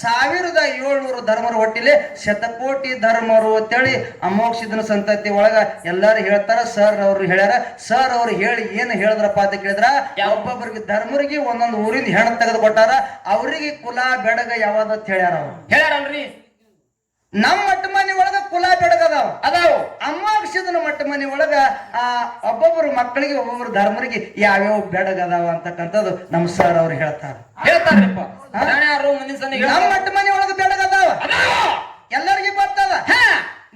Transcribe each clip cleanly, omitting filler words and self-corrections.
1700 ಧರ್ಮರು ಹೊಟ್ಟಿಲೆ ಶತಕೋಟಿ ಧರ್ಮರು ಅಂತೇಳಿ ಅಮೋಕ್ಷಿದನ ಸಂತತಿ ಒಳಗ ಎಲ್ಲಾರು ಹೇಳ್ತಾರ. ಸರ್ ಅವ್ರು ಹೇಳ್ಯಾರ. ಸರ್ ಅವ್ರು ಹೇಳಿ ಏನ್ ಹೇಳಿದ್ರಪ್ಪ ಅಂತ ಕೇಳಿದ್ರ, ಒಬ್ಬೊಬ್ಬರಿಗೆ ಧರ್ಮರಿಗೆ ಒಂದೊಂದು ಊರಿಂದ ಹೆಣ ತೆಗೆದು ಕೊಟ್ಟಾರ. ಅವ್ರಿಗೆ ಕುಲ ಬೆಡಗ ಯಾವ್ದಂತ ಹೇಳ್ಯಾರ. ಅವ್ರು ಹೇಳ್ಯಾರಲ್ರಿ, ನಮ್ಮ ಮಟ್ಟ ಮನಿ ಒಳಗ ಕುಲ ಬೆಡಗ ಅದಾವ. ಅಮೋಕ್ಷಿದನ ಮಟ್ಟ ಮನಿ ಒಳಗ ಒಬ್ಬೊಬ್ಬರು ಮಕ್ಕಳಿಗೆ ಒಬ್ಬೊಬ್ಬರು ಧರ್ಮರಿಗೆ ಯಾವ್ಯಾವ ಬೆಡಗ ಅದಾವ ಅಂತಕ್ಕಂಥದ್ದು ನಮ್ಮ ಸರ್ ಅವ್ರು ಹೇಳ್ತಾರ. ಹೇಳ್ತಾರ್ರಿಪ್ಪ. ನಮ್ಮ ಮಟ್ಟ ಮನಿ ಒಳಗ ಬೆಡಗ ಅದಾವ, ಎಲ್ಲರಿಗೂ ಗೊತ್ತದ.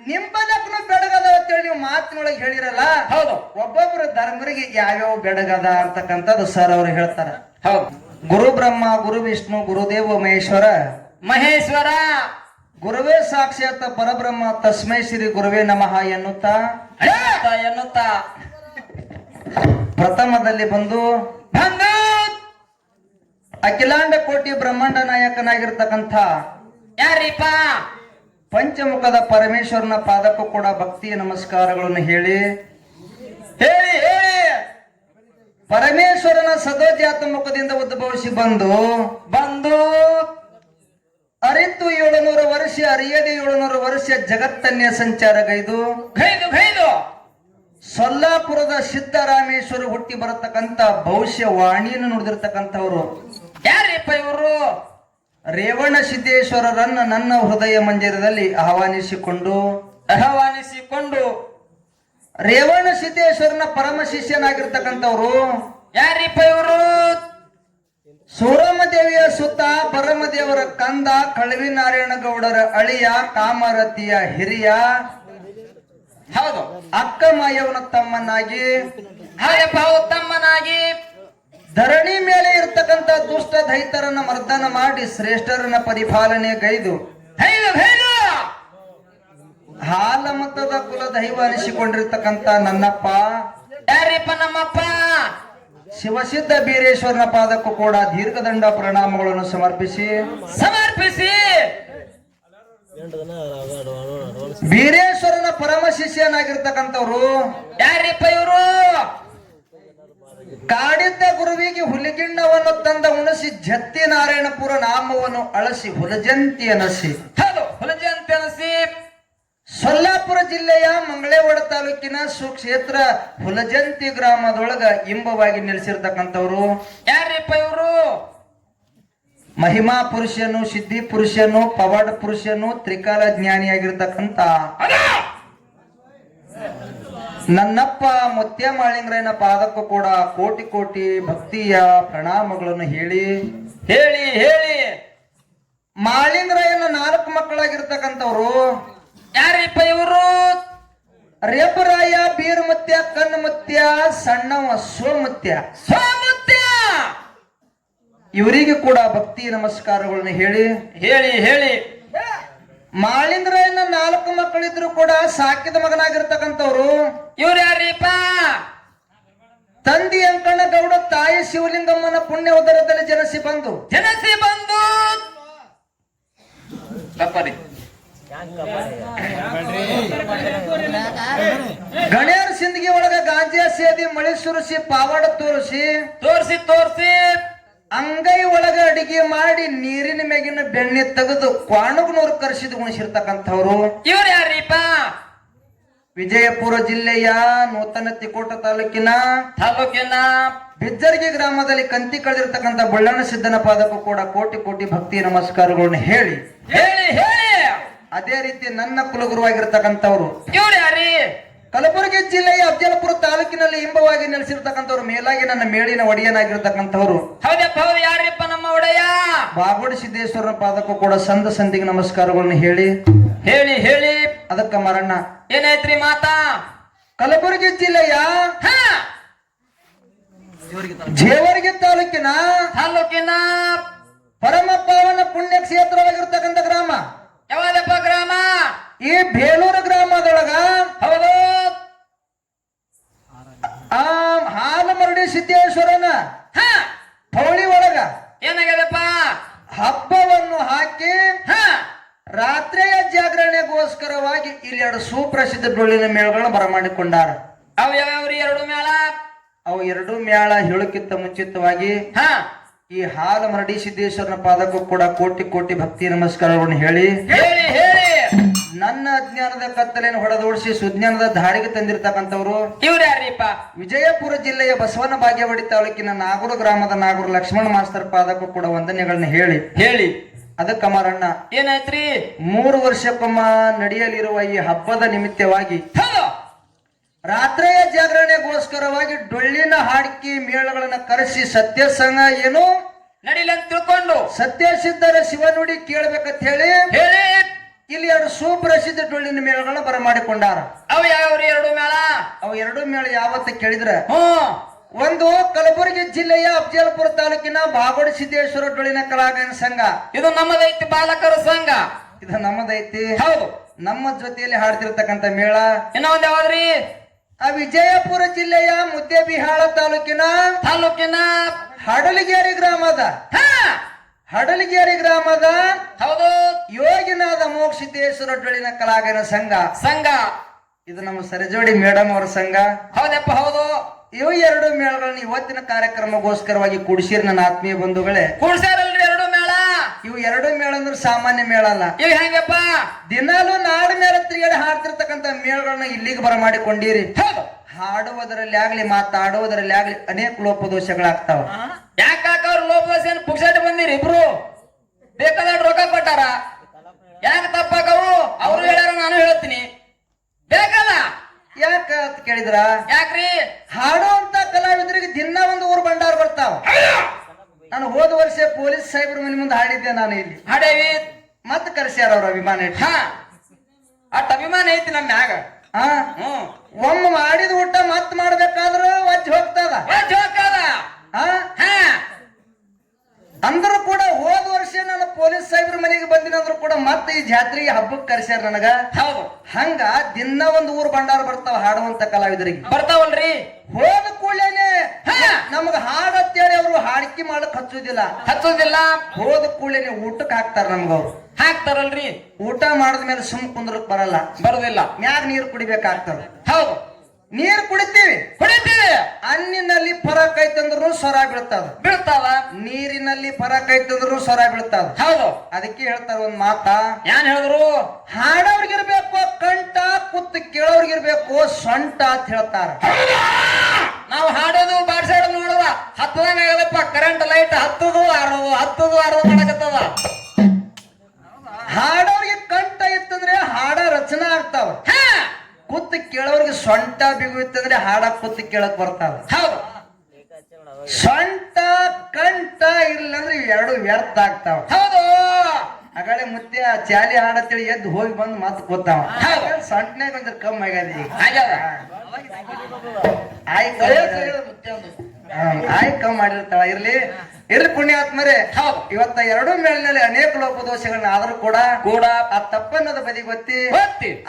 ನಿಂಬಲಕ್ಕೂ ಬೆಡಗದಾವ ಅಂತೇಳಿ ನೀವು ಮಾತಿನೊಳಗೆ ಹೇಳಿರಲ್ಲ. ಹೌದು, ಒಬ್ಬೊಬ್ಬರು ಧರ್ಮರಿಗೆ ಯಾವ್ಯಾವ ಬೆಡಗದ ಅಂತಕ್ಕಂಥದ್ದು ಸರ್ ಅವ್ರು ಹೇಳ್ತಾರ. ಹೌದು. ಗುರು ಬ್ರಹ್ಮ, ಗುರು ವಿಷ್ಣು, ಗುರುದೇವ ಮಹೇಶ್ವರ, ಗುರುವೇ ಸಾಕ್ಷಾತ್ ಪರಬ್ರಹ್ಮ, ತಸ್ಮೈ ಶ್ರೀ ಗುರುವೇ ನಮಃ ಎನ್ನುತ್ತಾ ಪ್ರಥಮದಲ್ಲಿ ಬಂದು ಅಖಿಲಾಂಡ ಕೋಟಿ ಬ್ರಹ್ಮಾಂಡ ನಾಯಕನಾಗಿರ್ತಕ್ಕಂಥ ಯಾರಿಪ್ಪ ಪಂಚಮುಖದ ಪರಮೇಶ್ವರನ ಪಾದಕ್ಕೂ ಕೂಡ ಭಕ್ತಿಯ ನಮಸ್ಕಾರಗಳನ್ನು ಹೇಳಿ ಪರಮೇಶ್ವರನ ಸದೋಜಾತ ಮುಖದಿಂದ ಉದ್ಭವಿಸಿ ಬಂದು ಅರಿತು 700 ವರ್ಷ, ಅರಿಯದೆ 700 ವರ್ಷ ಜಗತ್ತನ್ಯ ಸಂಚಾರಗೈದು ಸೊಲ್ಲಾಪುರದ ಸಿದ್ದರಾಮೇಶ್ವರ ಹುಟ್ಟಿ ಬರತಕ್ಕಂತ ಭವಿಷ್ಯ ವಾಣಿಯನ್ನು ನುಡಿದಿರ್ತಕ್ಕಂಥವ್ರು ಯಾರಿಪ್ಪ ಇವರು? ರೇವಣ ಸಿದ್ದೇಶ್ವರರನ್ನ ನನ್ನ ಹೃದಯ ಮಂದಿರದಲ್ಲಿ ಆಹ್ವಾನಿಸಿಕೊಂಡು ರೇವಣ ಸಿದ್ದೇಶ್ವರನ ಪರಮ ಶಿಷ್ಯನಾಗಿರ್ತಕ್ಕಂಥವ್ರು ಯಾರಿಪ್ಪ ಇವರು? ಸೂರಮದೇವಿಯ ಸುತ್ತ ಪರಮದೇವರ ಕಂದ ಕಳವಿನಾರಾಯಣ ಗೌಡರ ಅಳಿಯ ಕಾಮರತಿಯ ಹಿರಿಯ, ಹೌದು, ಅಕ್ಕ ಮಾಯವನ ತಮ್ಮನಾಗಿ ಧರಣಿ ಮೇಲೆ ಇರ್ತಕ್ಕಂಥ ದುಷ್ಟ ದೈತರನ್ನ ಮರ್ದನ ಮಾಡಿ ಶ್ರೇಷ್ಠರನ್ನ ಪರಿಪಾಲನೆ ಗೈದು ಹಾಲಮತದ ಕುಲ ದೈವ ಅನಿಸಿಕೊಂಡಿರ್ತಕ್ಕಂಥ ನನ್ನಪ್ಪ ಯಾರಿಪ್ಪ? ನಮ್ಮಪ್ಪ ಶಿವಸಿದ್ಧ ಬೀರೇಶ್ವರನ ಪಾದಕ್ಕೂ ಕೂಡ ದೀರ್ಘದಂಡ ಪ್ರಣಾಮಗಳನ್ನು ಸಮರ್ಪಿಸಿ ಬೀರೇಶ್ವರನ ಪರಮ ಶಿಷ್ಯನಾಗಿರ್ತಕ್ಕಂಥವ್ರು ಯಾರಿಪ್ಪ ಇವರು? ಕಾಡಿದ್ದ ಗುರುವಿಗೆ ಹುಲಿಗಿಣ್ಣವನ್ನು ತಂದ ಉಣಿಸಿ ಜತ್ತಿ ನಾರಾಯಣಪುರ ನಾಮವನ್ನು ಅಳಸಿ ಹುಲಜಂತಿ ಅನಸಿ ಸೊಲ್ಲಾಪುರ ಜಿಲ್ಲೆಯ ಮಂಗಳೇವಾಡ ತಾಲೂಕಿನ ಸುಕ್ಷೇತ್ರ ಹುಲಜಂತಿ ಗ್ರಾಮದೊಳಗ ಇಂಬವಾಗಿ ನೆಲೆಸಿರ್ತಕ್ಕಂಥವ್ರು ಯಾರಿಪ್ಪ ಇವರು? ಮಹಿಮಾ ಪುರುಷನು, ಸಿದ್ಧಿ ಪುರುಷನು, ಪವಾಡ ಪುರುಷನು, ತ್ರಿಕಾಲ ಜ್ಞಾನಿಯಾಗಿರ್ತಕ್ಕಂಥ ನನ್ನಪ್ಪ ಮುತ್ಯ ಮಾಳಿಂಗರಾಯನ ಪಾದಕ್ಕೂ ಕೂಡ ಕೋಟಿ ಕೋಟಿ ಭಕ್ತಿಯ ಪ್ರಣಾಮಗಳನ್ನು ಹೇಳಿ ಮಾಳಿಂಗರಾಯನ 4 ಮಕ್ಕಳಾಗಿರ್ತಕ್ಕಂಥವ್ರು ಯಾರಿಪ್ಪ ಇವರು? ರೇಪರಾಯ, ಬೀರಮುತ್ಯ, ಕಣ್ಣಮುತ್ಯ, ಸಣ್ಣವ ಸೋಮುತ್ಯ. ಇವರಿಗೆ ಕೂಡ ಭಕ್ತಿ ನಮಸ್ಕಾರಗಳನ್ನು ಹೇಳಿ ಮಾಳಿಂಗರಾಯನ 4 ಮಕ್ಕಳಿದ್ರು ಕೂಡ ಸಾಕಿದ ಮಗನಾಗಿರ್ತಕ್ಕಂಥವ್ರು ಇವ್ರು ಯಾರಿಪ್ಪ? ತಂದೆ ಅಂಕಣ್ಣ ಗೌಡ, ತಾಯಿ ಶಿವಲಿಂಗಮ್ಮನ ಪುಣ್ಯ ಉದರದಲ್ಲಿ ಜನಸಿ ಬಂದು ಗಣ್ಯರ ಸಿಂದಗಿ ಒಳಗ ಗಾಂಜಾ ಸೇದಿ ಮಳಿ ಸುರಿಸಿ ಪಾವಾಡ ತೋರಿಸಿ ಅಂಗೈ ಒಳಗ ಅಡಿಗೆ ಮಾಡಿ ನೀರಿನ ಮೇಗಿನ ಬೆಣ್ಣೆ ತೆಗೆದು ಕ್ವಾಣಗನೂರು ಕರೆಸಿದು ಉಣಿಸಿರ್ತಕ್ಕಂಥವ್ರು ಇವ್ರು ಯಾರಿಪ್ಪ? ವಿಜಯಪುರ ಜಿಲ್ಲೆಯ ನೂತನ ತಿಕೋಟ ತಾಲೂಕಿನ ಬಿಜ್ಜರ್ಗಿ ಗ್ರಾಮದಲ್ಲಿ ಕಂತಿ ಕಳೆದಿರ್ತಕ್ಕಂಥ ಬಳ್ಳಣ್ಣ ಸಿದ್ದನ ಪಾದಕ್ಕೂ ಕೂಡ ಕೋಟಿ ಕೋಟಿ ಭಕ್ತಿ ನಮಸ್ಕಾರಗಳನ್ನು ಹೇಳಿ ಅದೇ ರೀತಿ ನನ್ನ ಕುಲಗುರುವಾಗಿರ್ತಕ್ಕಂಥವ್ರು ಇವ್ರು ಯಾರಿ? ಕಲಬುರಗಿ ಜಿಲ್ಲೆಯ ಅಫಜಲಪುರ ತಾಲೂಕಿನಲ್ಲಿ ಇಂಬವಾಗಿ ನೆಲೆಸಿರ್ತಕ್ಕಂಥವ್ರು ಮೇಲಾಗಿ ನನ್ನ ಮೇಳಿನ ಒಡೆಯನಾಗಿರ್ತಕ್ಕಂಥವ್ರು ಯಾರಿಪ್ಪ? ನಮ್ಮ ಒಡೆಯ ಬಾಗೋಡಿ ಸಿದ್ದೇಶ್ವರನ ಪಾದಕ್ಕೂ ಕೂಡ ಸಂದಿಗೆ ನಮಸ್ಕಾರಗಳನ್ನು ಹೇಳಿ ಅದಕ್ಕ ಮರಣ್ಣ ಏನೈತ್ರಿ ಮಾತಾ? ಕಲಬುರಗಿ ಜಿಲ್ಲೆಯ ಜೇವರ್ಗಿ ತಾಲೂಕಿನ ಪರಮ ಪಾವನ ಪುಣ್ಯ ಕ್ಷೇತ್ರವಾಗಿರ್ತಕ್ಕಂಥ ಗ್ರಾಮ ಯಾವ್ದಪ್ಪ ಗ್ರಾಮ? ಈ ಬೇಲೂರು ಗ್ರಾಮದೊಳಗ ಹೌದು, ಹಾಲಮರಡಿ ಸಿದ್ದೇಶ್ವರನ ಪೌಳಿ ಒಳಗ ಏನಾಗ್ಯದಪ್ಪ? ಹಬ್ಬವನ್ನು ಹಾಕಿ ರಾತ್ರಿಯ ಜಾಗರಣೆಗೋಸ್ಕರವಾಗಿ ಇಲ್ಲಿ 2 ಸುಪ್ರಸಿದ್ಧ ಡೊಳ್ಳಿನ ಮೇಳಗಳನ್ನು ಬರಮಾಡಿಕೊಂಡಾರ. ಅವು ಯಾವ್ಯಾವ್ರಿ 2 ಮೇಳ? ಅವು 2 ಮೇಳ ಹೇಳಕ್ಕಿಂತ ಮುಂಚಿತವಾಗಿ ಈ ಹಾಲ ಮರಡಿ ಸಿದ್ದೇಶ್ವರನ ಪಾದಕ್ಕೂ ಕೂಡ ಕೋಟಿ ಕೋಟಿ ಭಕ್ತಿ ನಮಸ್ಕಾರಗಳನ್ನು ಹೇಳಿ ಹೇಳಿ ಹೇಳಿ ನನ್ನ ಅಜ್ಞಾನದ ಕತ್ತಲೆಯನ್ನು ಹೊಡೆದೋಡಿಸಿ ಸುಜ್ಞಾನದ ಧಾಡಿಗೆ ತಂದಿರತಕ್ಕಂಥವ್ರು ಇವ್ರು ಯಾರೀಪ? ವಿಜಯಪುರ ಜಿಲ್ಲೆಯ ಬಸವನ ಬಾಗೇವಾಡಿ ತಾಲೂಕಿನ ನಾಗೂರು ಗ್ರಾಮದ ನಾಗೂರು ಲಕ್ಷ್ಮಣ ಮಾಸ್ತರ್ ಪಾದಕ್ಕೂ ಕೂಡ ವಂದನೆಗಳನ್ನ ಹೇಳಿ ಹೇಳಿ ಅದಕ್ಕ ಮಾರಣ್ಣ ಏನಾಯ್ತ್ರಿ? 3 ವರ್ಷಕ್ಕೊಮ್ಮ ನಡೆಯಲಿರುವ ಈ ಹಬ್ಬದ ನಿಮಿತ್ತವಾಗಿ ಹೌದು ರಾತ್ರಿಯ ಜಾಗರಣೆಗೋಸ್ಕರವಾಗಿ ಡೊಳ್ಳಿನ ಹಾಡಿಕೆ ಮೇಳಗಳನ್ನ ಕರೆಸಿ ಸತ್ಯ ಸಂಘ ಏನು ನಡಿಲಿ ಅಂತ ತಿಳ್ಕೊಂಡು ಸತ್ಯ ಸಿದ್ಧರ ಶಿವನುಡಿ ಕೇಳ್ಬೇಕಂತ ಹೇಳಿ ಹೇಳಿ ಇಲ್ಲಿ 2 ಸುಪ್ರಸಿದ್ಧ ಡೊಳ್ಳಿನ ಮೇಳಗಳನ್ನ ಬರಮಾಡಿಕೊಂಡಾರ. ಅವು ಯಾವ್ರಿ ಎರಡು ಮೇಳ? ಅವು 2 ಮೇಳ ಯಾವತ್ತ ಕೇಳಿದ್ರ ಹ್ಮ್ ಒಂದು ಕಲಬುರಗಿ ಜಿಲ್ಲೆಯ ಅಫಜಲ್ಪುರ ತಾಲೂಕಿನ ಬಾಗೋಡಿ ಸಿದ್ದೇಶ್ವರ ಡೊಳ್ಳಿನ ಕಲಾಗಾಯನ ಸಂಘ, ಇದು ನಮ್ಮದೈತಿ ಬಾಲಕರ ಸಂಘ. ಇದು ನಮ್ಮದೈತಿ. ಹೌದು ನಮ್ಮ ಜೊತೆಯಲ್ಲಿ ಹಾಡ್ತಿರ್ತಕ್ಕಂಥ ಮೇಳ ಇನ್ನ ಒಂದ್ ಯಾವ್ದ್ರಿ? ಆ ವಿಜಯಪುರ ಜಿಲ್ಲೆಯ ಮುದ್ದೇಬಿಹಾಳ ತಾಲೂಕಿನ ಹಡಲಗೇರಿ ಗ್ರಾಮದ ಹಾ ಹಡಲಗೇರಿ ಗ್ರಾಮದ ಹೌದು ಯೋಗಿನಾದ ಮೋಕ್ಷಿದ್ದೇಶ್ವರ ಡೊಳ್ಳಿನ ಕಲಾಗಾಯನ ಸಂಘ. ಸಂಘ ಇದು ನಮ್ಮ ಸರಿಜೋಡಿ ಮೇಡಮ್ ಅವರ ಸಂಘ. ಹೌದಪ್ಪ ಹೌದು. ಇವು 2 ಮೇಳಗಳನ್ನ ಇವತ್ತಿನ ಕಾರ್ಯಕ್ರಮಗೋಸ್ಕರವಾಗಿ ಕೂಡಿಸಿರಿ ನನ್ನ ಆತ್ಮೀಯ ಬಂಧುಗಳೇ. ಕೂಡ್ಸ್ಯಾರಲ್ರಿ ಎರಡು ಮೇಳ? ಇವು 2 ಮೇಳ ಅಂದ್ರೆ ಸಾಮಾನ್ಯ ಮೇಳ ಅಲ್ಲ. ಇವ್ ಹೆಂಗಪ್ಪ? ದಿನಾಲು ನಾಡು ಮೇಲೆ ತಿರುಗಾಡಿ ಹಾಡ್ತಿರ್ತಕ್ಕಂಥ ಮೇಳಗಳನ್ನ ಇಲ್ಲಿಗೆ ಬರಮಾಡಿಕೊಂಡಿರಿ. ಹೌದು ಹಾಡುವುದರಲ್ಲಿ ಆಗ್ಲಿ ಮಾತಾಡುವುದರಲ್ಲಿ ಆಗ್ಲಿ ಅನೇಕ ಲೋಪದೋಷಗಳಾಗ್ತಾವ. ಯಾಕಾಕ ಅವ್ರು ಲೋಪದೋಷ ಪುಕ್ಸಾಟ ಬಂದಿರಿ ಇಬ್ರು? ಬೇಕಾದ ರೊಕ್ಕ ಕೊಟ್ಟಾರ, ಯಾಕೆ ತಪ್ಪಾಕವು? ಅವ್ರು ಹೇಳ್ಯಾರ, ನಾನು ಹೇಳ್ತೀನಿ. ಬೇಕಲ್ಲ ಯಾಕ ಅಂತ ಕೇಳಿದ್ರ, ಯಾಕ್ರಿ? ಹಾಡುವಂತ ಕಲಾವಿದರಿಗೆ ದಿನ ಒಂದು ಊರು ಭಂಡಾರ ಬರ್ತಾವ. ನಾನು ಹೋದ ವರ್ಷ ಪೊಲೀಸ್ ಸಾಹೇಬ್ರ ಮನೆ ಮುಂದೆ ಹಾಡಿದ್ದೆ ನಾನು ಇಲ್ಲಿ. ಹಾಡೇವಿ ಮತ್ ಕರ್ಸ್ಯಾರ ಅವ್ರ ಅಭಿಮಾನ ಇಟ್ಟು. ಹಾ ಅಟ್ ಅಭಿಮಾನ ಐತಿ ನಮ್ಮ ಮ್ಯಾಗ. ಹಾ ಒಮ್ಮೆ ಮಾಡಿದ ಊಟ ಮತ್ ಮಾಡ್ಬೇಕಾದ್ರ ವಜ್ಜ ಹೋಗ್ತದ. ಹಾ ಅಂದ್ರು ಕೂಡ ಹೋದ ವರ್ಷ ನಾನು ಪೊಲೀಸ್ ಸಾಹೇಬ್ರ ಮನೆಗೆ ಬಂದಿನಂದ್ರು ಕೂಡ ಮತ್ತೆ ಈ ಜಾತ್ರೆಗೆ ಹಬ್ಬಕ್ಕೆ ಕರ್ಸ್ಯಾರ ನನಗ. ಹೌದು ಹಂಗ ದಿನ ಒಂದು ಊರು ಭಂಡಾರ ಬರ್ತಾವ ಹಾಡುವಂತ ಕಲಾವಿದರಿಗೆ. ಬರ್ತಾವಲ್ರಿ? ಹೋದ ಕೂಡಲೇನೆ ನಮಗ ಹಾಡ್ ಅಂತೇಳಿ ಅವ್ರು ಹಾಡಿಕೆ ಮಾಡಕ್ ಹಚ್ಚೋದಿಲ್ಲ. ಹೋದ ಕೂಡಲೇನೆ ಊಟಕ್ಕೆ ಹಾಕ್ತಾರ ನಮ್ಗ ಅವ್ರು. ಹಾಕ್ತಾರಲ್ರಿ? ಊಟ ಮಾಡಿದ್ಮೇಲೆ ಸುಮ್ ಕುಂದ್ರಕ್ ಬರಲ್ಲ, ಬರೋದಿಲ್ಲ. ಮ್ಯಾಗ ನೀರು ಕುಡಿಬೇಕಾಗ್ತದ. ಹೌದು ನೀರು ಕುಡಿತೀವಿ, ಕುಡಿತೀವಿ. ಅನ್ನಿನಲ್ಲಿ ಫರಕ್ ಐತಂದ್ರು ಸ್ವರ ಬೀಳ್ತಾವ. ನೀರಿನಲ್ಲಿ ಫರಕ್ ಐತಂದ್ರು ಸ್ವರ ಬೀಳ್ತಾವ. ಹೌದು ಅದಕ್ಕೆ ಹೇಳ್ತಾರ ಒಂದ್ ಮಾತ, ಏನ್ ಹೇಳಿದ್ರು? ಹಾಡೋರ್ಗಿರ್ಬೇಕು ಕಂಠ, ಕುತ್ತು ಕೇಳೋರ್ಗಿರ್ಬೇಕು ಸೊಂಟ ಅಂತ ಹೇಳ್ತಾರ. ನಾವು ಹಾಡೋದು ಬಾಡ್ಸಾಡೋದು ನೋಡುವ ಹತ್ತದಂಗ ಆಗದಪ್ಪ. Current light ಹತ್ತದು ಆರೋದು ಮಾಡಕತ್ತದ. ಹಾಡೋರ್ಗೆ ಕಂಠ ಇತ್ತಂದ್ರೆ ಹಾಡ ರಚನಾ ಆಗ್ತಾವ. ಕುತ್ತು ಕೇಳೋರ್ಗೆ ಸೊಂಟ ಬಿಗು ಇತ್ತಂದ್ರೆ ಹಾಡ ಕುತ್ತು ಕೇಳಕ್ ಬರ್ತಾವ. ಹೌದು ಸೊಂಟ ಕಂಠ ಇಲ್ಲ ಅಂದ್ರೆ 2 ವ್ಯರ್ಥ ಆಗ್ತಾವ. ಹೌದು ಹಾಗಾದ್ರೆ ಮುತ್ತೆ ಚಾಲಿ ಹಾಡತ್ತೇಳಿ ಎದ್ದು ಹೋಗಿ ಬಂದು ಮತ್ ಕೂತಾವ. ಸೊಂಟನಾಗ ಒಂದ್ ಕಮ್ಮಿ ಆಗ್ಯದ ಈಗ. ಆಯ್ ಕಮ್ಮಿ ಮಾಡಿರ್ತಾಳ. ಇರ್ಲಿ ಪುಣ್ಯಾತ್ಮರೇ. ಇವತ್ತ 2 ಮೇಳಿನಲ್ಲಿ ಅನೇಕ ಲೋಪದೋಷಗಳನ್ನ ಆದ್ರೂ ಕೂಡ ಆ ತಪ್ಪನ್ನದ ಬದಿ ಗೊತ್ತಿ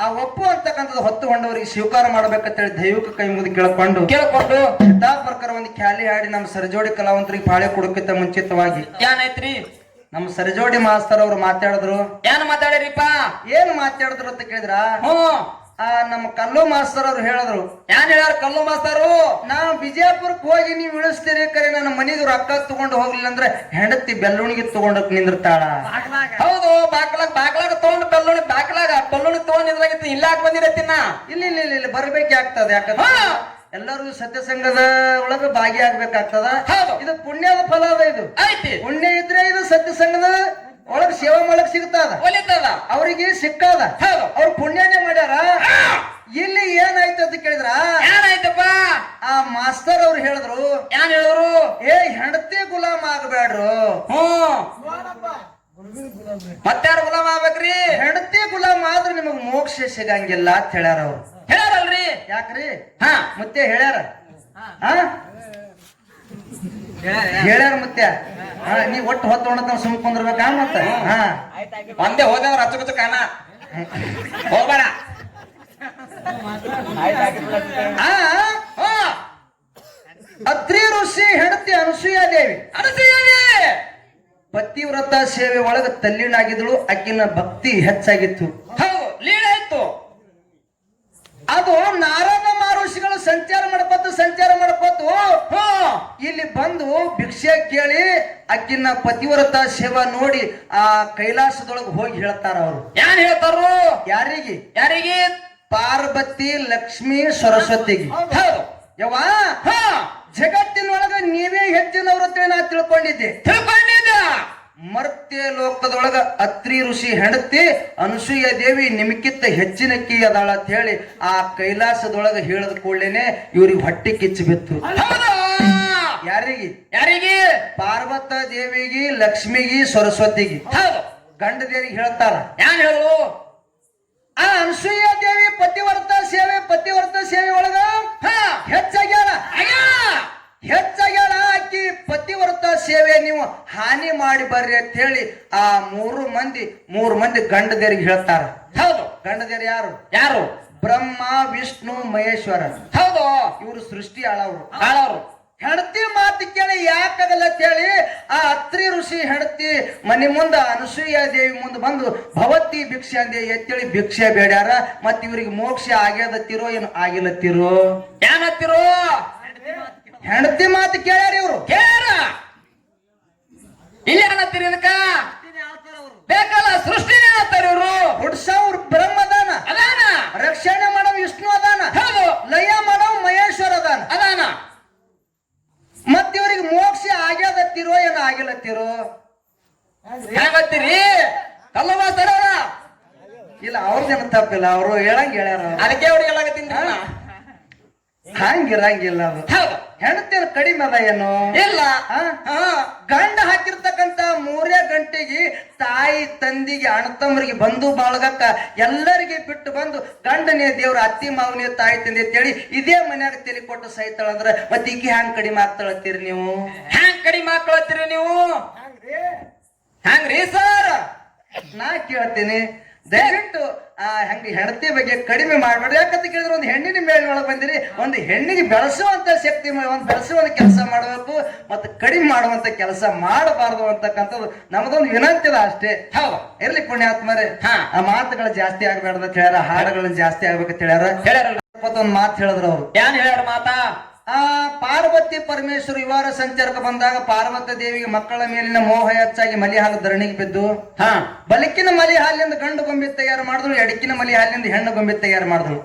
ಆ ಒಪ್ಪು ಅಂತಕ್ಕಂಥದ್ದು ಹೊತ್ತುಕೊಂಡವರಿಗೆ ಸ್ವೀಕಾರ ಮಾಡ್ಬೇಕಂತೇಳಿ ದೈವಿಕ ಕೈ ಮುಗಿದು ಕೇಳ್ಕೊಂಡು ಯಥಾ ಪ್ರಕಾರ ಒಂದು ಖ್ಯಾಲಿ ಹಾಡಿ ನಮ್ಮ ಸರಿಜೋಡಿ ಕಲಾವಂತರಿಗೆ ಬಾಳೆ ಕೊಡಕ್ಕಿಂತ ಮುಂಚಿತವಾಗಿ ಏನಾಯ್ತ್ರಿ? ನಮ್ಮ ಸರಿಜೋಡಿ ಮಾಸ್ತರ್ ಅವ್ರು ಮಾತಾಡಿದ್ರು. ಏನ್ ಮಾತಾಡಿರಿಪ್ಪ? ಏನ್ ಮಾತಾಡಿದ್ರು ಅಂತ ಕೇಳಿದ್ರ, ನಮ್ಮ ಕಲ್ಲು ಮಾಸ್ತರ್ ಅವ್ರು ಹೇಳಿದ್ರು. ಏನ್ ಹೇಳ್ಯಾರ ಕಲ್ಲು ಮಾಸ್ತರು? ನಾವು ಬಿಜಾಪುರಕ್ಕೆ ಹೋಗಿ ನೀವು ಇಳಿಸ್ತೀರಿ, ಕರೆ ನನ್ನ ಮನೆಗೆ ರೊಕ್ಕ ತಗೊಂಡು ಹೋಗ್ಲಿಲ್ಲ ಅಂದ್ರೆ ಹೆಂಡತಿ ಬೆಲ್ಲುಣಿಗೆ ತಗೊಂಡಕ್ ನಿಂದಿರ್ತಾಳ. ಹೌದು ಬಾಗ್ಲಾಗ ತಗೊಂಡು ಬೆಲ್ಲುಣಿ ಬೆಲ್ಲುಣಿ ತಗೊಂಡ್ ನಿಂದ್ರಾಗಿತ್ತು. ಇಲ್ಲಾಕ್ ಬಂದಿರತ್ತಿನ? ಇಲ್ಲ ಬರ್ಬೇಕೇ ಆಗ್ತದೆ. ಯಾಕಂದ್ರೆ ಎಲ್ಲರೂ ಸತ್ಯ ಸಂಘದ ಒಳಗ ಭಾಗಿಯಾಗಬೇಕಾಗ್ತದ. ಇದು ಪುಣ್ಯದ ಫಲ ಅದ. ಇದು ಪುಣ್ಯ ಇದ್ರೆ ಇದು ಸತ್ಯ ಸಂಘದ ಒಳಗ್ ಸೇವಾ ಮಾಡಕ್ ಸಿಗ್ತದ, ಅವ್ರಿಗೆ ಸಿಕ್ಕದ. ಅವ್ರ ಪುಣ್ಯನೇ ಮಾಡ್ಯಾರ. ಇಲ್ಲಿ ಏನಾಯ್ತು ಅಂತ ಕೇಳಿದ್ರ, ಏನಾಯ್ತಪ್ಪ? ಆ ಮಾಸ್ತರ್ ಅವ್ರು ಹೇಳಿದ್ರು. ಏನ್ ಹೇಳಿದ್ರು? ಹೆಂಡತಿ ಗುಲಾಮ್ ಆಗ್ಬೇಡ್ರು. ಮತ್ತಾರ ಗುಲಾಮ್ ಆಗ್ಬೇಕ್ರಿ? ಹೆಂಡತಿ ಗುಲಾಮ್ ಆದ್ರೆ ನಿಮಗ್ ಮೋಕ್ಷ ಸಿಗಂಗಿಲ್ಲ ಅಂತ ಹೇಳ್ಯಾರ ಅವ್ರು. ಹೇಳ್ಯಾರಲ್ರಿ? ಯಾಕ್ರಿ? ಮತ್ತೆ ಹೇಳ್ಯಾರ ಹೇಳ್ಯಾರ ಮತ್ತೆ. ನೀ ಒಟ್ಟು ಹೊತ್ತ ಸುಮ್ ಕುಂದ್ರಬೇಕ ಮತ್ತ. ಒಂದೇ ಹೋದಂದ್ರ ಹಚ್ಚ ಕಾಣ ಹೋಗ್ಬೇಡ. ಅತ್ರಿ ಋಷಿ ಹೆಂಡತಿ ಅನಸೂಯಾದೇವಿ ಪತಿವ್ರತ ಸೇವೆ ಒಳಗ ತಲ್ಲೀನಾಗಿದ್ದಳು. ಆಕಿನ ಭಕ್ತಿ ಹೆಚ್ಚಾಗಿತ್ತು. ಲೀಲಾಯ್ತು. ಅದು ನಾರದ ಮಹರ್ಷಿಗಳ ಸಂಚಾರ ಮಾಡ್ಕೋತು ಇಲ್ಲಿ ಬಂದು ಭಿಕ್ಷೆ ಕೇಳಿ ಅಕ್ಕಿನ ಪತಿವ್ರತ ಸೇವಾ ನೋಡಿ ಆ ಕೈಲಾಸದೊಳಗೆ ಹೋಗಿ ಹೇಳ್ತಾರ ಅವರು. ಏನ್ ಹೇಳ್ತಾರು? ಯಾರಿಗೆ? ಯಾರಿಗೆ? ಪಾರ್ವತಿ, ಲಕ್ಷ್ಮಿ, ಸರಸ್ವತಿಗೆ. ಹೌದು. ಯವ್ವ, ಜಗತ್ತಿನೊಳಗ ನೀವೇ ಹೆಚ್ಚಿನವ್ರ ಅಂತ ನಾ ತಿಳ್ಕೊಂಡಿದ್ದೆ. ಮರ್ತ್ಯ ಲೋಕದೊಳಗ ಅತ್ರಿ ಋಷಿ ಹೆಂಡತಿ ಅನಸೂಯ ದೇವಿ ನಿಮಕ್ಕಿಂತ ಹೆಚ್ಚಿನಕ್ಕಿ ಅದಾಳ ಅಂತ ಹೇಳಿ ಆ ಕೈಲಾಸದೊಳಗ ಹೇಳಿದ ಕೂಡಲೇನೆ ಇವ್ರಿಗೆ ಹೊಟ್ಟೆ ಕಿಚ್ಚು ಬಿತ್ತು. ಯಾರಿಗೆ? ಯಾರಿಗೆ? ಪಾರ್ವತ ದೇವಿಗೆ, ಲಕ್ಷ್ಮಿಗೆ, ಸರಸ್ವತಿಗೆ. ಹೌದು. ಗಂಡ ದೇವಿಗೆ ಹೇಳ್ತಾರ. ಏನ್ ಹೇಳು? ಆ ಅನಸೂಯ ದೇವಿ ಪತಿವ್ರತ ಸೇವೆ ಒಳಗ ಹೆಚ್ಚಾಗ್ಯಾಳ. ಆಕಿ ಪತಿವ್ರತ ಸೇವೆ ನೀವು ಹಾನಿ ಮಾಡಿ ಬರ್ರಿ ಅಂತ ಹೇಳಿ ಆ ಮೂರು ಮಂದಿ ಗಂಡದೇರಿಗೆ ಹೇಳ್ತಾರ. ಹೌದು. ಗಂಡದೇರು ಯಾರು? ಯಾರು? ಬ್ರಹ್ಮ, ವಿಷ್ಣು, ಮಹೇಶ್ವರ. ಹೌದು. ಇವರು ಸೃಷ್ಟಿ ಆಳವ್ರು. ಹೆಂಡತಿ ಮಾತು ಕೇಳಿ ಯಾಕಾಗಲ್ಲ ಅಂತ ಹೇಳಿ ಆ ಅತ್ರಿ ಋಷಿ ಹೆಂಡತಿ ಮನೆ ಮುಂದ ಅನಸೂಯ ದೇವಿ ಮುಂದೆ ಬಂದು ಭವತಿ ಭಿಕ್ಷೆ ಅಂದೆ ಎತ್ತೇಳಿ ಭಿಕ್ಷೆ ಬೇಡ್ಯಾರ. ಮತ್ ಇವ್ರಿಗೆ ಮೋಕ್ಷ ಆಗ್ಯದತ್ತಿರೋ ಏನು ಆಗಿಲ್ಲತ್ತಿರೋ? ಏನತ್ತಿರೋ? ಹೆಂಡತಿ ಮಾತು ಕೇಳ್ಯಾರ ಇವ್ರು. ಇಲ್ಲಿ ಏನತ್ತೀರಿ? ಇದಕ್ಕ ಬೇಕಲ್ಲ ಸೃಷ್ಟಿ ಏನತ್ತಾರ ಇವ್ರು. ಹುಡ್ಸವ್ರು ಬ್ರಹ್ಮ ಅದಾನ, ರಕ್ಷಣೆ ಮಾಡೋ ವಿಷ್ಣು ಅದಾನ, ಲಯ ಮಾಡೋ ಮಹೇಶ್ವರ ಅದಾನ. ಮತ್ ಇವ್ರಿಗೆ ಮೋಕ್ಷ ಆಗ್ಯದತ್ತಿರೋ ಏನು ಆಗಿಲ್ಲತ್ತಿರೋ? ಹೇಗತ್ತೀರಿ? ಕಲ್ಲವಾಸರ ಇಲ್ಲ, ಅವ್ರದೇನು ತಪ್ಪಿಲ್ಲ, ಅವರು ಹೇಳಂಗ ಹೇಳ್ಯಾರ. ಅದಕ್ಕೆ ಅವ್ರಿಗೆ ಹೇಳಾಕತ್ತೀನಿ. ಹಂಗಿರಂಗಿಲ್ಲ. ಅದು ಹೆಣ್ತೇನು ಕಡಿಮೆ ಅದ ಏನು? ಇಲ್ಲ. ಗಂಡ ಹಾಕಿರ್ತಕ್ಕಂತ 3 ಗಂಟೆಗೆ ತಾಯಿ ತಂದಿಗೆ ಅಣ್ಣತಮ್ಮರಿಗೆ ಬಂದು ಬಾಳ್ಗಕ್ಕ ಎಲ್ಲರಿಗೆ ಬಿಟ್ಟು ಬಂದು ಗಂಡನೇ ದೇವ್ರ ಅತ್ತಿ ಮಾವನೇ ತಾಯಿ ತಂದೆ ಅಂತೇಳಿ ಇದೇ ಮನ್ಯಾಗ ತಲೆ ಕೊಟ್ಟು ಸೈತಾಳಂದ್ರ ಮತ್ತೆ ಈಕಿ ಹ್ಯಾಂಗ್ ಕಡಿಮೆ ಆಗ್ತಾಳತ್ತೀರಿ ನೀವು? ಹ್ಯಾಂಗ್ ಕಡಿಮೆ ಹಾಕೊಳತ್ತೀರಿ ನೀವು? ಹ್ಯಾಂಗ್ರಿ ಸರ್? ನಾ ಕೇಳ್ತೀನಿ, ದಯವಿಟ್ಟು ಹಂಗ ಹೆಂಡತಿ ಬಗ್ಗೆ ಕಡಿಮೆ ಮಾಡ್ಬೇಡ್ರಿ. ಯಾಕಂತ ಕೇಳಿದ್ರೆ ಒಂದು ಹೆಣ್ಣಿನ ಮೇಲ್ನೊಳಗೆ ಬಂದಿರಿ, ಒಂದು ಹೆಣ್ಣಿಗೆ ಬೆಳೆಸುವಂತ ಶಕ್ತಿ, ಬೆಳೆಸುವಂತ ಕೆಲಸ ಮಾಡಬೇಕು, ಮತ್ತೆ ಕಡಿಮೆ ಮಾಡುವಂತ ಕೆಲಸ ಮಾಡಬಾರ್ದು ಅಂತಕ್ಕಂಥದ್ದು ನಮ್ದೊಂದು ವಿನಂತಿ ಅದ ಅಷ್ಟೇ. ಇರ್ಲಿ ಪುಣ್ಯಾತ್ಮರೇ, ಆ ಮಾತುಗಳು ಜಾಸ್ತಿ ಆಗ್ಬೇಡ್ದ ಅಂತ ಹೇಳ್ಯಾರ, ಹಾಡುಗಳನ್ನ ಜಾಸ್ತಿ ಆಗ್ಬೇಕಂತ ಹೇಳ್ಯಾರ. ಒಂದು ಮಾತು ಹೇಳಿದ್ರು ಅವ್ರು. ಏನ್ ಹೇಳ್ಯಾರ ಮಾತಾ? ಪಾರ್ವತಿ ಪರಮೇಶ್ವರ ವಿವಾಹ ಸಂಚಾರಕ್ಕೆ ಬಂದಾಗ ಪಾರ್ವತಿ ದೇವಿಗೆ ಮಕ್ಕಳ ಮೇಲಿನ ಮೋಹ ಹೆಚ್ಚಾಗಿ ಮಲಿ ಹಾಲು ಧರಣಿಗೆ ಬಿದ್ದು, ಬಲಕಿನ ಮಲಿ ಹಾಲಿನಿಂದ ಗಂಡು ಗೊಂಬೆ ತಯಾರು ಮಾಡಿದ್ರು, ಎಡಕಿನ ಮಲಿ ಹಾಲಿನಿಂದ ಹೆಣ್ಣು ಗೊಂಬೆ ತಯಾರು ಮಾಡಿದ್ರು.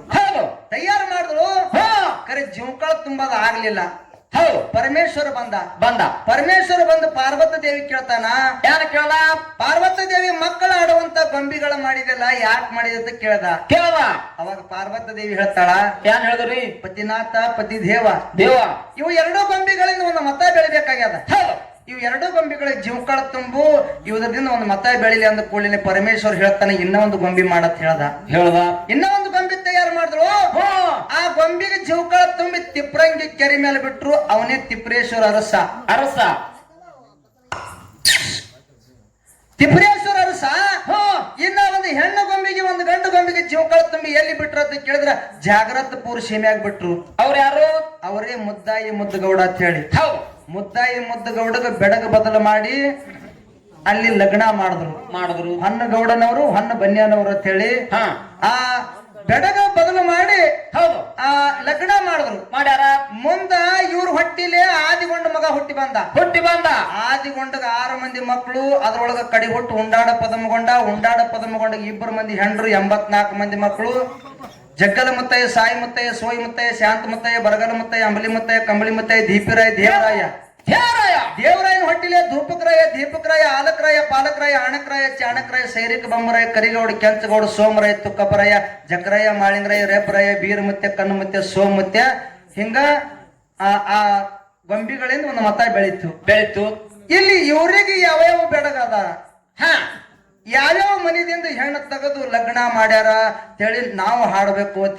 ಕರೆ ಜೀವಕಾಳ ತುಂಬಾದ ಆಗ್ಲಿಲ್ಲ. ಪರಮೇಶ್ವರ ಪರಮೇಶ್ವರ ಬಂದು ಪಾರ್ವತಿ ದೇವಿ ಕೇಳ್ತಾನ. ಯಾರ ಕೇಳ? ಪಾರ್ವತಿ ದೇವಿ ಮಕ್ಕಳ ಆಡುವಂತ ಗೊಂಬಿಗಳ ಮಾಡಿದೆಲ್ಲ ಯಾಕೆ ಮಾಡಿದೆ ಅಂತ ಕೇಳ್ದ. ಅವಾಗ ಪಾರ್ವತಿ ದೇವಿ ಹೇಳ್ತಾಳ, ಏನ್ ಹೇಳಿದ್ರಿ? ಪತಿನಾಥ ಪತಿ ದೇವ ಇವು 2 ಗೊಂಬಿಗಳಿಂದ ಒಂದು ಮತ ಬೆಳಿಬೇಕಾಗ್ಯದ. ಇವು 2 ಗೊಂಬಿಗಳಿಗೆ ಜೀವಕಾಳ ತುಂಬು, ಇವುದರಿಂದ ಒಂದು ಮತ ಬೆಳಿಲಿ ಅಂದ ಕೂಡಲೇ ಪರಮೇಶ್ವರ್ ಹೇಳ್ತಾನೆ ಇನ್ನ ಒಂದು ಗೊಂಬಿ ಮಾಡತ್ ಹೇಳ್ದ. ಇನ್ನ ಒಂದು ಗೊಂಬಿ ತಯಾರು ಮಾಡಿದ್ರು. ಆ ಗೊಂಬಿಗೆ ಜೀವಕಾಳ ತುಂಬಿ ತಿಪ್ರಂಗಿ ಕೆರೆ ಮೇಲೆ ಬಿಟ್ರು. ಅವನೇ ತಿಪ್ರೇಶ್ವರ ಅರಸ. ತಿಪ್ರೇಶ್ವರ ಅರಸ ಇನ್ನ ಒಂದು ಹೆಣ್ಣು ಗೊಂಬಿಗೆ ಒಂದು ಗಂಡು ಗೊಂಬಿಗೆ ಜೀವಕಾಳ ತುಂಬಿ ಎಲ್ಲಿ ಬಿಟ್ರು ಅಂತ ಕೇಳಿದ್ರ ಜಾಗ್ರತಪುರ ಸೀಮೆಯಾಗಿ ಬಿಟ್ರು. ಅವ್ರು ಯಾರು? ಅವರೇ ಮುದ್ದಾಯಿ ಮುದ್ದಗೌಡ ಅಂತ ಹೇಳಿ. ಮುದ್ದಾಯಿ ಮುದ್ದಗೌಡಗ ಬೆಡಗ ಬದಲು ಮಾಡಿ ಅಲ್ಲಿ ಲಗ್ನ ಮಾಡಿದ್ರು. ಹೊನ್ನಗೌಡನವರು ಹೊನ್ನ ಬನ್ಯಾನವರು ಅಂತ ಹೇಳಿ ಆ ಬೆಡಗ ಬದಲು ಮಾಡಿ ಲಗ್ನ ಮಾಡಿದ್ರು. ಮಾಡ್ಯಾರ. ಮುಂದ ಇವ್ರ ಹೊಟ್ಟಿಲೆ ಆದಿಗೊಂಡ ಮಗ ಹುಟ್ಟಿ ಬಂದ. ಆದಿಗೊಂಡಗ 6 ಮಂದಿ ಮಕ್ಕಳು, ಅದ್ರೊಳಗ ಕಡಿ ಹುಟ್ಟು ಉಂಡಾಡ ಪದಮಗೊಂಡ 2 ಮಂದಿ ಹೆಂಡ್ರು, 84 ಮಂದಿ ಮಕ್ಕಳು. ಜಗ್ಗಲ ಮುತ್ತಯ್ಯ, ಸಾಯಿ ಮುತ್ತಯ್ಯ, ಸೋಯಿ ಮುತ್ತಯ್ಯ, ಶಾಂತ ಮುತ್ತಯ್ಯ, ಬರಗಲ ಮುತ್ತಯ್ಯ, ಅಂಬಲಿ ಮುತ್ತಯ್ಯ, ಕಂಬಳಿ ಮುತ್ತಯ್ಯ, ದೀಪಿರಾಯ, ದೇವರಾಯನ ಹೊಟ್ಟಿಲೆ ದೀಪಕರಾಯ, ಆಲಕರಾಯ, ಪಾಲಕರಾಯ, ಆಣಕರಾಯ, ಚಾಣಕರಾಯ, ಸೈರಿಕ ಬೊಮ್ಮರಾಯ, ಕರಿಗೌಡ, ಕೆಂಚಗೌಡ, ಸೋಮರಾಯ, ತುಕ್ಕಪರಾಯ, ಜಕರಾಯ, ಮಾಳಿಂಗರಾಯ, ರೇಪರಾಯ, ಬೀರಮುತ್ಯ, ಕಣ್ಣುಮುತ್ಯ, ಸೋಮುತ್ಯ. ಹಿಂಗ ಆ ಗೊಂಬಿಗಳಿಂದ ಒಂದು ಮತ ಬೆಳೀತು. ಇಲ್ಲಿ ಇವರಿಗೆ ಯಾವ ಬೆಡಗದ, ಯಾವ್ಯಾವ ಮನೆಯಿಂದ ಹೆಣ್ಣು ತೆಗೆದು ಲಗ್ನ ಮಾಡ್ಯಾರ ಹೇಳಿ ನಾವು ಹಾಡಬೇಕು ಅಂತ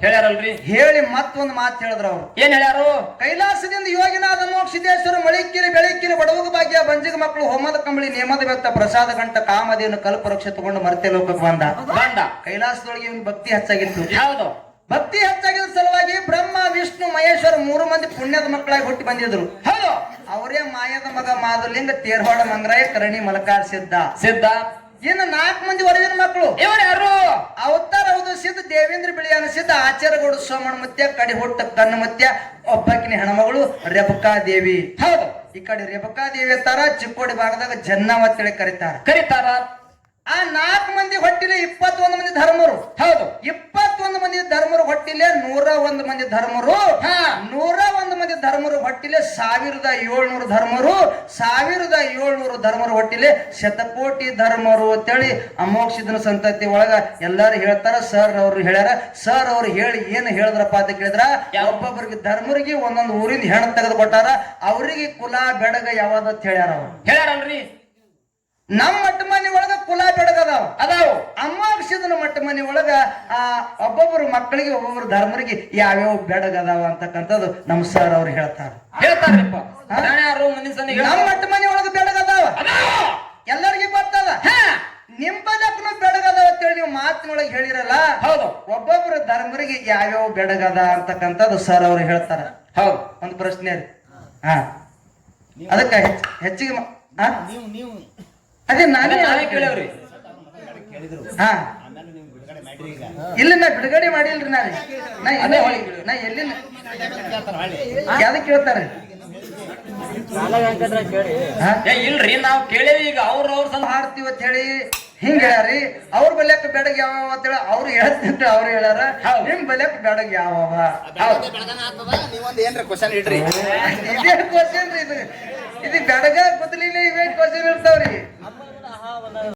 ಹೇಳ್ಯಾರಲ್ರಿ. ಹೇಳಿ ಮತ್ತೊಂದು ಮಾತು ಹೇಳಿದ್ರು. ಅವ್ರು ಏನ್ ಹೇಳ್ಯಾರು? ಕೈಲಾಸದಿಂದ ಯೋಗಿನಾಥ ಮೋಕ್ಷಿದೇಶ್ವರ ಮಳಿಕಿರಿ ಬೆಳಕಿರಿ ಬಡವಗ ಭಾಗ್ಯ ಬಂಜಿಗ ಮಕ್ಕಳು ಹೋಮದ ಕಂಬಳಿ ನೇಮದ ವ್ಯಕ್ತ ಪ್ರಸಾದ ಗಂಟ ಕಾಮದೇನು ಕಲ್ಪವೃಕ್ಷ ತಗೊಂಡು ಮರ್ತೆ ಲೋಕಕ್ಕೆ ಬಂದ. ಕೈಲಾಸದೊಳಗೆ ಇವನ್ ಭಕ್ತಿ ಹೆಚ್ಚಾಗಿತ್ತು. ಭಕ್ತಿ ಹೆಚ್ಚಾಗಿದ್ದ ಸಲುವಾಗಿ ಬ್ರಹ್ಮ, ವಿಷ್ಣು, ಮಹೇಶ್ವರ 3 ಮಂದಿ ಪುಣ್ಯದ ಮಕ್ಕಳಾಗಿ ಹುಟ್ಟಿ ಬಂದಿದ್ರು. ಅವರೇ ಮಾಯದ ಮಗ ಮಾಧುಲಿಂಗ, ತೇರ್ವಾಡ ಮಂಗರಾಯ, ಕರಣಿ ಮಲಕಾರ್ ಸಿದ್ಧ. ಇನ್ನು 4 ಮಂದಿ ವರವಿನ ಮಕ್ಕಳು ಇವ್ರು ಯಾರು? ಅವತಾರ ಅವಧರಿಸಿದ ದೇವೇಂದ್ರ ಬಿಳಿಯಾನ ಸಿದ್ಧ ಆಚಾರ್ಯಗೌಡ ಸೋಮಣ್ಣ ಮುತ್ಯ ಕಡಿ ಹುಟ್ಟ ಕಣ್ಣು ಮುತ್ಯ ಒಬ್ಬಾಕಿನ ಹೆಣ್ಮಗಳು ರೇಬಕಾ ದೇವಿ. ಹೌದು. ಈ ಕಡೆ ರೇಬಕಾ ದೇವಿ ಅಂತಾರ, ಚಿಕ್ಕೋಡಿ ಭಾಗದಾಗ ಜನ್ನವತ್ತೇಳಿ ಕರೀತಾರ. ಆ 4 ಮಂದಿ ಹೊಟ್ಟಿಲೆ 21 ಮಂದಿ ಧರ್ಮರು. ಹೌದು. 21 ಮಂದಿ ಧರ್ಮರು ಹೊಟ್ಟಿಲೆ 101 ಮಂದಿ ಧರ್ಮರು. 101 ಮಂದಿ ಧರ್ಮರು ಹೊಟ್ಟಿಲೆ 1700 ಧರ್ಮರು. 1700 ಧರ್ಮರು ಹೊಟ್ಟಿಲೆ ಶತಕೋಟಿ ಧರ್ಮರು ಅಂತೇಳಿ ಅಮೋಕ್ಷಿದನ ಸಂತತಿ ಒಳಗ ಎಲ್ಲಾರು ಹೇಳ್ತಾರ. ಸರ್ ಅವ್ರು ಹೇಳ್ಯಾರ. ಸರ್ ಅವ್ರು ಹೇಳಿ ಏನ್ ಹೇಳಿದ್ರಪ್ಪ ಅಂತ ಕೇಳಿದ್ರ, ಒಬ್ಬೊಬ್ಬರಿಗೆ ಧರ್ಮರಿಗೆ ಒಂದೊಂದು ಊರಿಂದ ಹೆಣ್ಣು ತೆಗೆದು ಕೊಟ್ಟಾರ. ಅವ್ರಿಗೆ ಕುಲ ಬೆಡಗ ಯಾವ್ದಂತ ಹೇಳ್ಯಾರ. ಅವ್ರು ಹೇಳ್ಯಾರಲ್ರಿ, ನಮ್ಮ ಮಟ್ಟ ಮನೆ ಒಳಗ ಕುಲ ಬೆಡಗದಾವ ಅದಾವು. ಅಮಾಕ್ಷಿದನ ಮಟ್ಟ ಮನೆ ಒಳಗ ಒಬ್ಬೊಬ್ಬರು ಮಕ್ಕಳಿಗೆ ಒಬ್ಬೊಬ್ಬರು ಧರ್ಮರಿಗೆ ಯಾವ್ಯಾವ ಬೆಡಗದಾವ ಅಂತಕ್ಕಂಥದ್ದು ನಮ್ಮ ಸರ್ ಅವ್ರು ಹೇಳ್ತಾರ. ಹೇಳ್ತಾರಪ್ಪ. ಮುಂದಿನ ಸಂದಿ ನಮ್ಮ ಮಟ್ಟ ಮನೆ ಒಳಗ ಬೆಡಗದಾವ, ಎಲ್ಲರಿಗೂ ಬರ್ತದ. ನಿಂಬಲಕ್ಕೂ ಬೆಡಗದಾವ ಅಂತೇಳಿ ನೀವು ಮಾತಿನೊಳಗೆ ಹೇಳಿರಲ್ಲ. ಹೌದು. ಒಬ್ಬೊಬ್ಬರು ಧರ್ಮರಿಗೆ ಯಾವ್ಯಾವ ಬೆಡಗದ ಅಂತಕ್ಕಂಥದ್ದು ಸರ್ ಅವ್ರು ಹೇಳ್ತಾರ. ಹೌದು. ಒಂದು ಪ್ರಶ್ನೆ ರೀ. ಅದಕ್ಕೆ ಹೆಚ್ಚಿಗೆ ಅದೇ ನಾನೇ ಕೇಳವ್ರಿ. ಹಾ ಇಲ್ಲ, ನಾ ಬಿಡುಗಡೆ ಮಾಡಿಲ್ರಿ. ನಾ ಎಲ್ಲಿ ಯಾವ್ದಕ್ ಕೇಳ್ತಾರೆ? ಇಲ್ರಿ, ನಾವ್ ಕೇಳೇವಿ. ಈಗ ಅವ್ರ ಹಾಡ್ತೀವಿ ಅಂತ ಹೇಳಿ ಹಿಂಗ ಹೇಳ್ಯಾರಿ. ಅವ್ರ ಬಲ್ಯಕ್ಕ ಬೆಡಗ ಯಾವ ಅಂತೇಳಿ ಅವ್ರು ಹೇಳ್ತಿದ್ರ. ಅವ್ರು ಹೇಳ್ಯಾರ ನಿಮ್ ಬಲ್ಯಕ್ಕ ಬೆಡಗ ಯಾವ. ನೀವೊಂದ್ ಏನ್ರ ಕ್ವಶನ್ ಇಡ್ರಿ. ಇದೇ ಕ್ವಶನ್ ರೀ ಇದು. ಇದು ಬೆಡಗ ಬದಲಿನ ಇವೇ ಕ್ವಶನ್ ಇರ್ತಾವ್ರಿ.